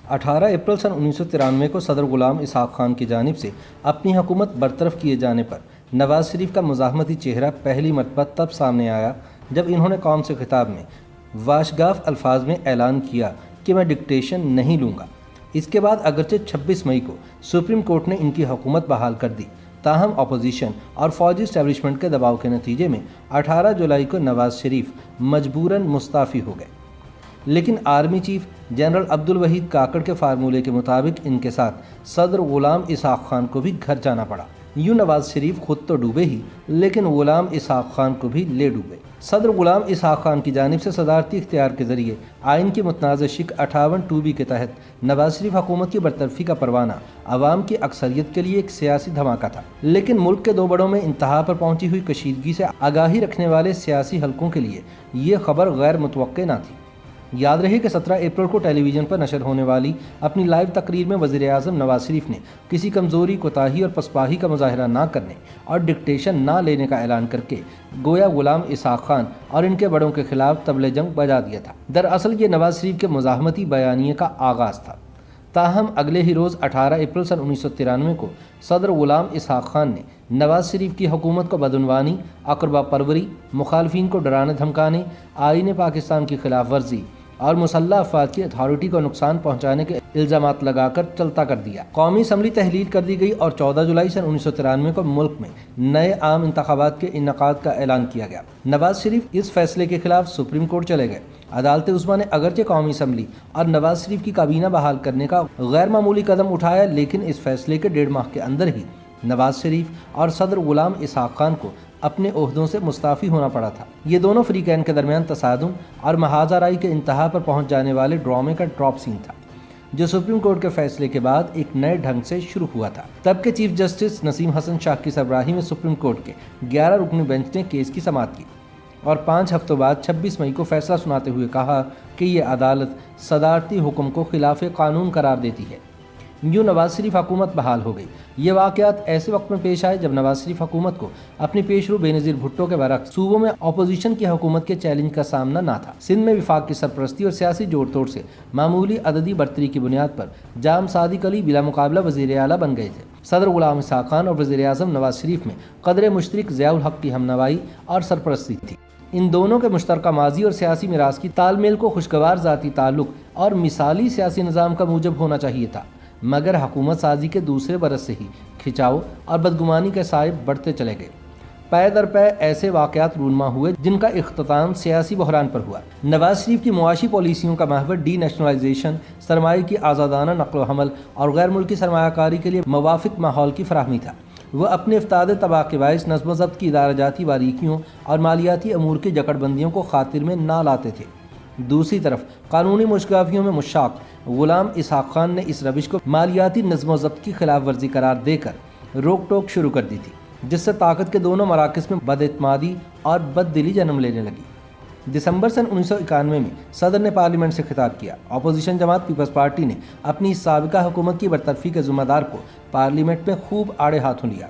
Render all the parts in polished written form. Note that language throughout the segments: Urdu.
18 اپریل سن 1993 کو صدر غلام اسحاق خان کی جانب سے اپنی حکومت برطرف کیے جانے پر نواز شریف کا مزاحمتی چہرہ پہلی مرتبہ تب سامنے آیا جب انہوں نے قوم سے خطاب میں واشگاف الفاظ میں اعلان کیا کہ میں ڈکٹیشن نہیں لوں گا۔ اس کے بعد اگرچہ 26 مئی کو سپریم کورٹ نے ان کی حکومت بحال کر دی، تاہم اپوزیشن اور فوجی اسٹیبلشمنٹ کے دباؤ کے نتیجے میں 18 جولائی کو نواز شریف مجبوراً مستعفی ہو گئے۔ لیکن army chief general Abdul Waheed Kakar کے فارمولے کے مطابق ان کے ساتھ صدر غلام اسحاق خان کو بھی گھر جانا پڑا۔ یوں نواز شریف خود تو ڈوبے ہی، لیکن غلام اسحاق خان کو بھی لے ڈوبے۔ صدر غلام اسحاق خان کی جانب سے صدارتی اختیار کے ذریعے آئین کی متنازع شق 58(2)B کے تحت نواز شریف حکومت کی برطرفی کا پروانہ عوام کی اکثریت کے لیے ایک سیاسی دھماکہ تھا، لیکن ملک کے دو بڑوں میں انتہا پر پہنچی ہوئی کشیدگی سے آگاہی رکھنے والے سیاسی حلقوں کے لیے یہ خبر غیر متوقع نہ تھی۔ یاد رہے کہ 17 اپریل کو ٹیلی ویژن پر نشر ہونے والی اپنی لائیو تقریر میں وزیر اعظم نواز شریف نے کسی کمزوری، کوتاہی اور پسپاہی کا مظاہرہ نہ کرنے اور ڈکٹیشن نہ لینے کا اعلان کر کے گویا غلام اسحاق خان اور ان کے بڑوں کے خلاف طبل جنگ بجا دیا تھا۔ دراصل یہ نواز شریف کے مزاحمتی بیانیے کا آغاز تھا۔ تاہم اگلے ہی روز 18 اپریل سن 1993 کو صدر غلام اسحاق خان نے نواز شریف کی حکومت کو بدعنوانی، اقربا پروری، مخالفین کو ڈرانے دھمکانے، آئین پاکستان کی خلاف ورزی اور مسلح افراد کی اتھارٹی کو نقصان پہنچانے کے الزامات لگا کر چلتا کر دیا۔ قومی اسمبلی تحلیل کر دی گئی اور 14 جولائی سن 1993 کو ملک میں نئے عام انتخابات کے انعقاد کا اعلان کیا گیا۔ نواز شریف اس فیصلے کے خلاف سپریم کورٹ چلے گئے۔ عدالت عظمیٰ نے اگرچہ قومی اسمبلی اور نواز شریف کی کابینہ بحال کرنے کا غیر معمولی قدم اٹھایا، لیکن اس فیصلے کے 1.5 ماہ کے اندر ہی نواز شریف اور صدر غلام اسحاق خان کو اپنے عہدوں سے مستعفی ہونا پڑا تھا۔ یہ دونوں فریقین کے درمیان تصادم اور محاذ آرائی کے انتہا پر پہنچ جانے والے ڈرامے کا ڈراپ سین تھا، جو سپریم کورٹ کے فیصلے کے بعد ایک نئے ڈھنگ سے شروع ہوا تھا۔ تب کے چیف جسٹس نسیم حسن شاہ کی سربراہی میں سپریم کورٹ کے 11 رکنی بینچ نے کیس کی سماعت کی اور 5 ہفتوں بعد 26 مئی کو فیصلہ سناتے ہوئے کہا کہ یہ عدالت صدارتی حکم کو خلاف قانون قرار دیتی ہے۔ یوں نواز شریف حکومت بحال ہو گئی۔ یہ واقعات ایسے وقت میں پیش آئے جب نواز شریف حکومت کو اپنی پیشرو بینظیر بھٹو کے برعکس صوبوں میں اپوزیشن کی حکومت کے چیلنج کا سامنا نہ تھا۔ سندھ میں وفاق کی سرپرستی اور سیاسی جوڑ توڑ سے معمولی عددی برتری کی بنیاد پر جام صادق علی بلا مقابلہ وزیر اعلیٰ بن گئے تھے۔ صدر غلام اسحاق خان اور وزیر اعظم نواز شریف میں قدر مشترک ضیاء الحق کی ہمنوائی اور سرپرستی تھی۔ ان دونوں کے مشترکہ ماضی اور سیاسی میراث کی تال میل کو خوشگوار ذاتی تعلق اور مثالی سیاسی نظام کا موجب ہونا چاہیے تھا، مگر حکومت سازی کے دوسرے برس سے ہی کھچاؤ اور بدگمانی کے سائے بڑھتے چلے گئے۔ پے در پے ایسے واقعات رونما ہوئے جن کا اختتام سیاسی بحران پر ہوا۔ نواز شریف کی معاشی پالیسیوں کا محور ڈی نیشنلائزیشن، سرمایہ کی آزادانہ نقل و حمل اور غیر ملکی سرمایہ کاری کے لیے موافق ماحول کی فراہمی تھا۔ وہ اپنے افتادِ تباہ کے باعث نظم و ضبط کی ادارہ جاتی باریکیوں اور مالیاتی امور کی جکڑ بندیوں کو خاطر میں نہ لاتے تھے۔ دوسری طرف قانونی مشگافیوں میں مشاق غلام اسحاق خان نے اس روش کو مالیاتی نظم و ضبط کی خلاف ورزی قرار دے کر روک ٹوک شروع کر دی تھی، جس سے طاقت کے دونوں مراکز میں بد اعتمادی اور بد دلی جنم لینے لگی۔ دسمبر سن 1991 میں صدر نے پارلیمنٹ سے خطاب کیا۔ اپوزیشن جماعت پیپلز پارٹی نے اپنی سابقہ حکومت کی برطرفی کے ذمہ دار کو پارلیمنٹ میں خوب آڑے ہاتھوں لیا۔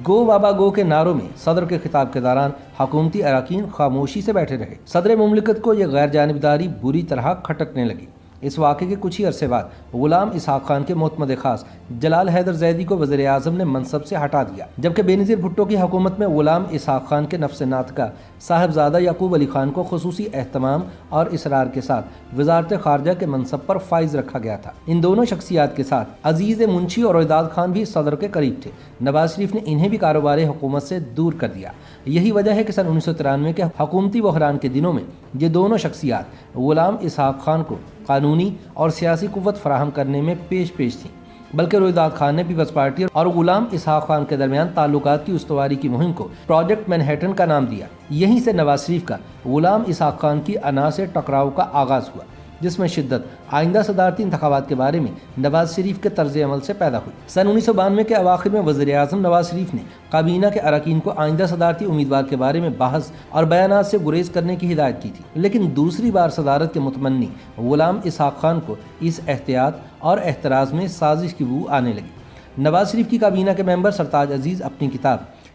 گو بابا گو کے نعروں میں صدر کے خطاب کے دوران حکومتی اراکین خاموشی سے بیٹھے رہے۔ صدر مملکت کو یہ غیر جانبداری بری طرح کھٹکنے لگی۔ اس واقعے کے کچھ ہی عرصے بعد غلام اسحاق خان کے معتمد خاص جلال حیدر زیدی کو وزیر اعظم نے منصب سے ہٹا دیا، جبکہ بینظیر بھٹو کی حکومت میں غلام اسحاق خان کے نفس ناطقہ صاحبزادہ یعقوب علی خان کو خصوصی اہتمام اور اصرار کے ساتھ وزارت خارجہ کے منصب پر فائز رکھا گیا تھا۔ ان دونوں شخصیات کے ساتھ عزیز منشی اور وداد خان بھی صدر کے قریب تھے۔ نواز شریف نے انہیں بھی کاروباری حکومت سے دور کر دیا۔ یہی وجہ ہے کہ سن 1993 کے حکومتی بحران کے دنوں میں یہ دونوں شخصیات غلام اسحاق خان کو قانونی اور سیاسی قوت فراہم کرنے میں پیش تھیں، بلکہ رویداد خان نے پیپلز پارٹی اور غلام اسحاق خان کے درمیان تعلقات کی استواری کی مہم کو پروجیکٹ مینہٹن کا نام دیا۔ یہیں سے نواز شریف کا غلام اسحاق خان کی انا سے ٹکراؤ کا آغاز ہوا، جس میں شدت آئندہ صدارتی انتخابات کے بارے میں نواز شریف کے طرز عمل سے پیدا ہوئی۔ سن 1992 کے اواخر میں وزیر اعظم نواز شریف نے کابینہ کے اراکین کو آئندہ صدارتی امیدوار کے بارے میں بحث اور بیانات سے گریز کرنے کی ہدایت کی تھی، لیکن دوسری بار صدارت کے متمنی غلام اسحاق خان کو اس احتیاط اور احتراز میں سازش کی بو آنے لگی۔ نواز شریف کی کابینہ کے ممبر سرتاج عزیز اپنی کتاب